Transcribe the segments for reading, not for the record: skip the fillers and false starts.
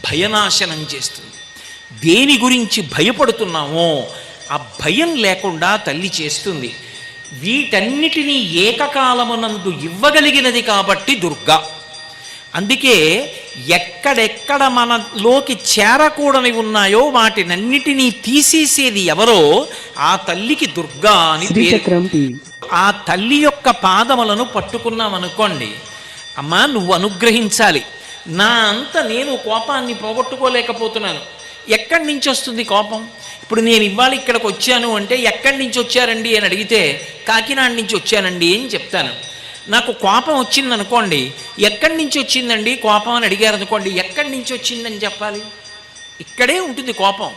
భయనాశనం చేస్తుంది. దేని గురించి భయపడుతున్నామో ఆ భయం లేకుండా తల్లి చేస్తుంది. వీటన్నిటినీ ఏకకాలమునందు ఇవ్వగలిగినది కాబట్టి దుర్గా. అందుకే ఎక్కడెక్కడ మనలోకి చేరకూడని ఉన్నాయో వాటినన్నిటినీ తీసేసేది ఎవరో ఆ తల్లికి దుర్గా అని పేరు. ఆ తల్లి యొక్క పాదములను పట్టుకున్నామనుకోండి, అమ్మా నువ్వు అనుగ్రహించాలి, నా అంత నేను కోపాన్ని పోగొట్టుకోలేకపోతున్నాను. ఎక్కడి నుంచి వస్తుంది కోపం? ఇప్పుడు నేను ఇవాళ ఇక్కడికి వచ్చాను అంటే ఎక్కడి నుంచి వచ్చారండి అని అడిగితే కాకినాడ నుంచి వచ్చానండి అని చెప్తాను. నాకు కోపం వచ్చిందనుకోండి, ఎక్కడి నుంచి వచ్చిందండి కోపం అని అడిగారు అనుకోండి, ఎక్కడి నుంచి వచ్చిందని చెప్పాలి? ఇక్కడే ఉంటుంది కోపం,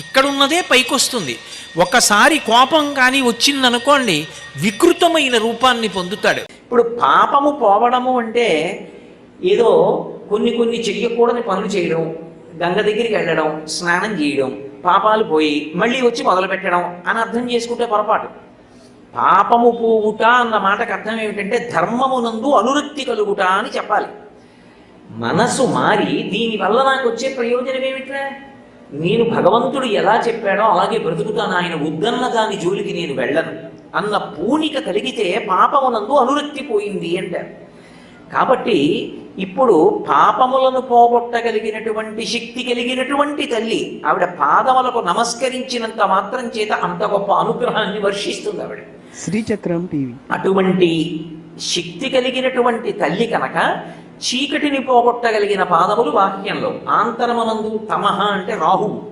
ఇక్కడున్నదే పైకి వస్తుంది. ఒకసారి కోపం కానీ వచ్చిందనుకోండి వికృతమైన రూపాన్ని పొందుతాడు. ఇప్పుడు పాపము పోవడము అంటే ఏదో కొన్ని చెయ్యకూడని పనులు చేయడం, గంగ దగ్గరికి వెళ్ళడం, స్నానం చేయడం, పాపాలు పోయి మళ్ళీ వచ్చి మొదలు పెట్టడం అని అర్థం చేసుకుంటే పొరపాటు. పాపము పోవుట అన్న మాటకు అర్థం ఏమిటంటే ధర్మమునందు అనురక్తి కలుగుట అని చెప్పాలి. మనసు మారి దీనివల్ల నాకు వచ్చే ప్రయోజనం ఏమిట్రా, నేను భగవంతుడు ఎలా చెప్పాడో అలాగే బ్రతుకుతాను, ఆయన వద్దన్న దాని జోలికి నేను వెళ్ళను అన్న పూనిక కలిగితే పాపమునందు అనురక్తి పోయింది అంటారు. కాబట్టి ఇప్పుడు పాపములను పోగొట్టగలిగినటువంటి శక్తి కలిగినటువంటి తల్లి ఆవిడ పాదములకు నమస్కరించినంత మాత్రం చేత అంత గొప్ప అనుగ్రహాన్ని వర్షిస్తుంది ఆవిడ. శ్రీచక్రం టీవీ అటువంటి శక్తి కలిగినటువంటి తల్లి కనుక చీకటిని పోగొట్టగలిగిన పాదములు వాక్యంలో. ఆంతరమనందు తమహ అంటే రాహువు,